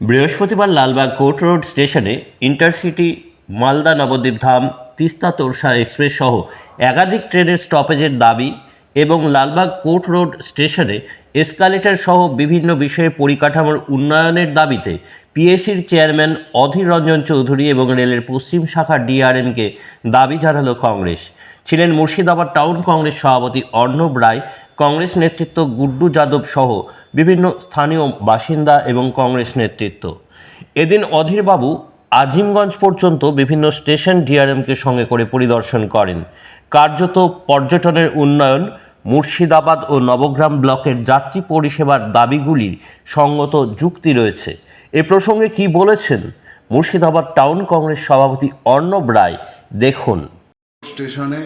বৃহস্পতিবার Lalbagh court road স্টেশনে intercity Malda Nabadwip ধাম Teesta Torsa express সহ একাধিক ট্রেনের স্টপেজের দাবি এবং লালবাগ কোর্ট রোড স্টেশনে এসকালেটর সহ বিভিন্ন বিষয়ে পরিকাঠামোর উন্নয়নের দাবিতে পিএসসির চেয়ারম্যান অধীর রঞ্জন চৌধুরী এবং রেলের পশ্চিম শাখা ডিআরএমকে দাবি জানালো কংগ্রেস। ছিলেন মুর্শিদাবাদ টাউন কংগ্রেস সভাপতি অর্ণব রায়, কংগ্রেস নেতৃত্ব গুড্ডু যাদব সহ বিভিন্ন স্থানীয় বাসিন্দা এবং কংগ্রেস নেতৃত্ব। এদিন অধীরবাবু আজিমগঞ্জ পর্যন্ত বিভিন্ন স্টেশন ডিআরএমকে সঙ্গে করে পরিদর্শন করেন। কার্যত পর্যটনের উন্নয়ন, মুর্শিদাবাদ ও নবগ্রাম ব্লকের যাত্রী পরিষেবার দাবিগুলির সঙ্গত যুক্তি রয়েছে। এ প্রসঙ্গে কি বলেছেন মুর্শিদাবাদ টাউন কংগ্রেস সভাপতি অর্ণব রায়, দেখুন। স্টেশনে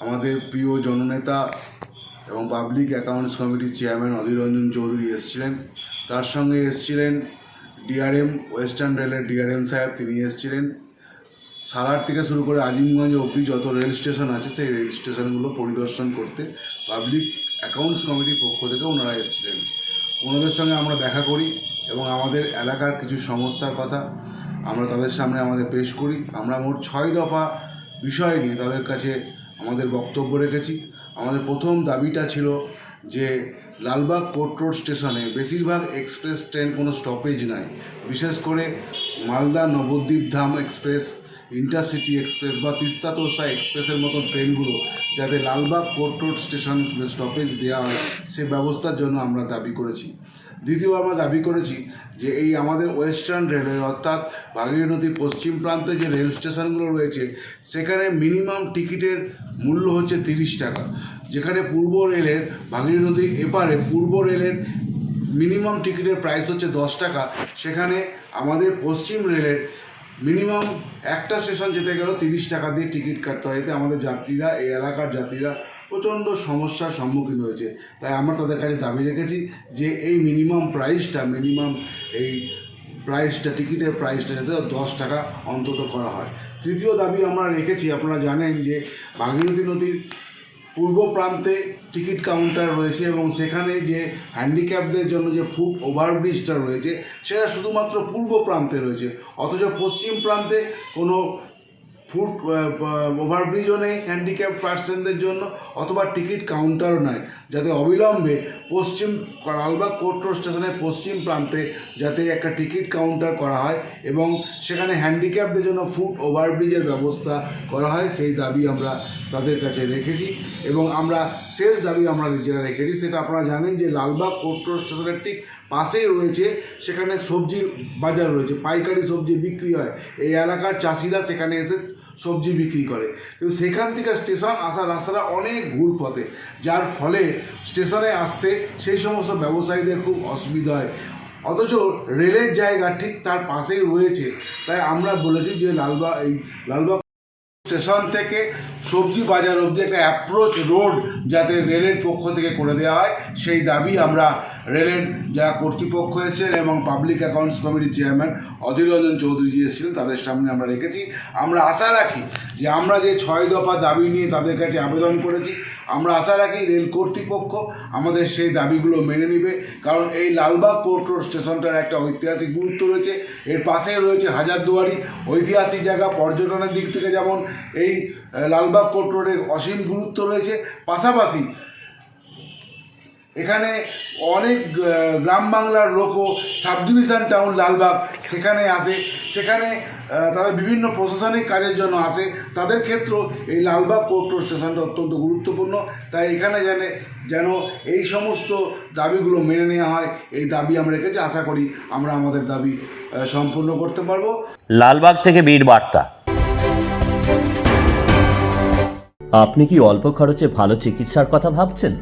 আমাদের প্রিয় জননেতা এবং পাবলিক অ্যাকাউন্টস কমিটির চেয়ারম্যান অধীর রঞ্জন চৌধুরী এসেছিলেন। তার সঙ্গে এসেছিলেন ডিআরএম, ওয়েস্টার্ন রেলের ডিআরএম সাহেব, তিনি এসেছিলেন। সালার থেকে শুরু করে আজিমগঞ্জ অবধি যত রেল স্টেশন আছে সেই রেল স্টেশনগুলো পরিদর্শন করতে পাবলিক অ্যাকাউন্টস কমিটির পক্ষ থেকে ওনারা এসেছিলেন। ওনাদের সঙ্গে আমরা দেখা করি এবং আমাদের এলাকার কিছু সমস্যার কথা আমরা তাদের সামনে পেশ করি। আমরা মোট 6 দফা বিষয় নিয়ে তাদের কাছে আমাদের বক্তব্য রেখেছি। আমাদের প্রথম দাবিটা ছিল যে লালবাগ কোর্ট রোড স্টেশনে বেশিরভাগ এক্সপ্রেস ট্রেন কোনো স্টপেজ নাই, বিশেষ করে মালদা নবদ্বীপ ধাম এক্সপ্রেস, ইন্টারসিটি এক্সপ্রেস বা তিস্তা তোরসা এক্সপ্রেসের মতো ট্রেনগুলো যাতে Lalbagh court road station stoppage দেওয়া হয় সে ব্যবস্থার জন্য আমরা দাবি করেছি। দ্বিতীয় আমরা দাবি করেছি যে এই আমাদের ওয়েস্টার্ন রেলের অর্থাৎ ভাগীরথী নদীর পশ্চিম প্রান্তে যে রেল স্টেশনগুলো রয়েছে সেখানে মিনিমাম টিকিটের মূল্য হচ্ছে 30 টাকা, যেখানে পূর্ব রেলের ভাগীরথী নদীর এপারে পূর্ব রেলের মিনিমাম টিকিটের প্রাইস হচ্ছে 10 টাকা। সেখানে আমাদের পশ্চিম রেলের মিনিমাম একটা স্টেশন যেতে গেলেও 30 টাকা দিয়ে টিকিট কাটতে হয়। এতে আমাদের যাত্রীরা, এই এলাকার যাত্রীরা প্রচণ্ড সমস্যার সম্মুখীন হয়েছে। তাই আমরা তাদের কাছে দাবি রেখেছি যে এই মিনিমাম প্রাইসটা টিকিটের প্রাইসটা যাতে 10 টাকা অন্তত করা হয়। তৃতীয় দাবি আমরা রেখেছি, আপনারা জানেন যে ভাগীরথী নদীর পূর্ব প্রান্তে টিকিট কাউন্টার রয়েছে এবং সেখানে যে হ্যান্ডিক্যাপদের জন্য যে ফুট ওভারব্রিজটা রয়েছে সেটা শুধুমাত্র পূর্ব প্রান্তে রয়েছে, অথচ পশ্চিম প্রান্তে কোনো ফুট ওভারব্রিজও নেই হ্যান্ডিক্যাপ পার্সনদের জন্য, অথবা টিকিট কাউন্টারও নাই। যাতে অবিলম্বে পশ্চিম লালবাগ কোর্ট রোড স্টেশনের পশ্চিম প্রান্তে যাতে একটা টিকিট কাউন্টার করা হয় এবং সেখানে হ্যান্ডিক্যাপদের জন্য ফুট ওভারব্রিজের ব্যবস্থা করা হয়, সেই দাবি আমরা তাদের কাছে রেখেছি। এবং আমরা শেষ দাবি আমরা যেটা রেখেছি সেটা আপনারা জানেন যে লালবাগ কোর্ট রোড স্টেশনের ঠিক পাশেই রয়েছে, সেখানে সবজির বাজার রয়েছে, পাইকারি সবজি বিক্রি হয়। এই এলাকার চাষিরা সেখানে এসে সবজি বিক্রি করে, কিন্তু সেখান থেকে স্টেশন আসার রাস্তাটা অনেক ঘুর পথে, যার ফলে স্টেশনে আসতে সেই সমস্ত ব্যবসায়ীদের খুব অসুবিধা হয়। অথচ রেলের জায়গা ঠিক তার পাশেই রয়েছে। তাই আমরা বলেছি যে লালবাগ স্টেশন থেকে সবজি বাজার অবধি একটা অ্যাপ্রোচ রোড যাতে রেলের পক্ষ থেকে করে দেওয়া হয়, সেই দাবি আমরা রেলের যারা কর্তৃপক্ষ এসেছেন এবং পাবলিক অ্যাকাউন্টস কমিটির চেয়ারম্যান অধীর রঞ্জন চৌধুরী এসেছিলেন তাদের সামনে আমরা রেখেছি। আমরা আশা রাখি যে আমরা যে 6 দফা দাবি নিয়ে তাদের কাছে আবেদন করেছি, আমরা আশা রাখি রেল কর্তৃপক্ষ আমাদের সেই দাবিগুলো মেনে নেবে। কারণ এই লালবাগ কোর্ট রোড স্টেশনটার একটা ঐতিহাসিক গুরুত্ব রয়েছে, এর পাশে রয়েছে হাজারদুয়ারি, ঐতিহাসিক জায়গা, পর্যটনের দিক থেকে যেমন এই লালবাগ কোর্ট রোডের অসীম গুরুত্ব রয়েছে, পাশাপাশি এখানে অনেক গ্রাম বাংলার লোকও সাব ডিভিশন টাউন লালবাগ সেখানে আসে, সেখানে তাদের বিভিন্ন প্রশাসনিক কাজের জন্য আসে, তাদের ক্ষেত্রেও এই লালবাগ কোর্ট রোড স্টেশনটা অত্যন্ত গুরুত্বপূর্ণ। তাই এখানে যেন এই সমস্ত দাবিগুলো মেনে নেওয়া হয়, এই দাবি আমরা রেখেছি। আশা করি আমরা আমাদের দাবি সম্পূর্ণ করতে পারবো। লালবাগ থেকে বীর বার্তা। আপনি কি অল্প খরচে ভালো চিকিৎসার কথা ভাবছেন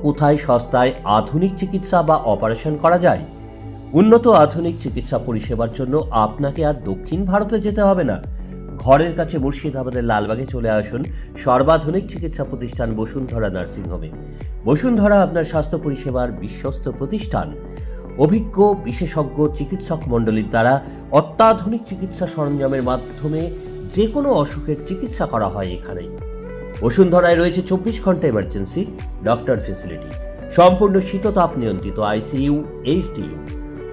কোথায় সস্তায় আধুনিক চিকিৎসা বা অপারেশন করা যায়? উন্নত আধুনিক চিকিৎসা পরিষেবার জন্য আপনাকে আর দক্ষিণ ভারতে যেতে হবে না। ঘরের কাছে মুর্শিদাবাদের লালবাগে চলে আসুন সর্বাধুনিক চিকিৎসা প্রতিষ্ঠান বসুন্ধরা নার্সিংহোমে। বসুন্ধরা আপনার স্বাস্থ্য পরিষেবার বিশ্বস্ত প্রতিষ্ঠান। অভিজ্ঞ বিশেষজ্ঞ চিকিৎসক মণ্ডলীর দ্বারা অত্যাধুনিক চিকিৎসা সরঞ্জামের মাধ্যমে যে কোনো অসুখের চিকিৎসা করা হয় এখানে। বসুন্ধরায় রয়েছে 24 ঘন্টা এমার্জেন্সি ডক্টর ফেসিলিটি, সম্পূর্ণ শীততাপ নিয়ন্ত্রিত আইসিইউ, এইচডিইউ,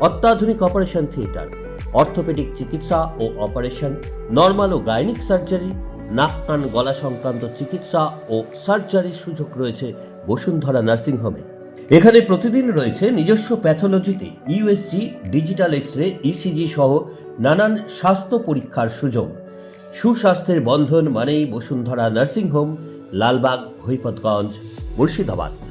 অত্যাধুনিক অপারেশন থিয়েটার, অর্থোপেডিক চিকিৎসা ও অপারেশন, নর্মাল ও গাইনিক সার্জারি, নাক কান গলা সংক্রান্ত চিকিৎসা ও সার্জারির সুযোগ রয়েছে বসুন্ধরা নার্সিংহোমে। এখানে প্রতিদিন রয়েছে নিজস্ব প্যাথোলজিতে ইউএসজি, ডিজিটাল এক্স-রে, ইসিজি সহ নানান স্বাস্থ্য পরীক্ষার সুযোগ। সুস্বাস্থ্যের বন্ধন মানেই বসুন্ধরা নার্সিংহোম, লালবাগ, হরিপদগঞ্জ, মুর্শিদাবাদ।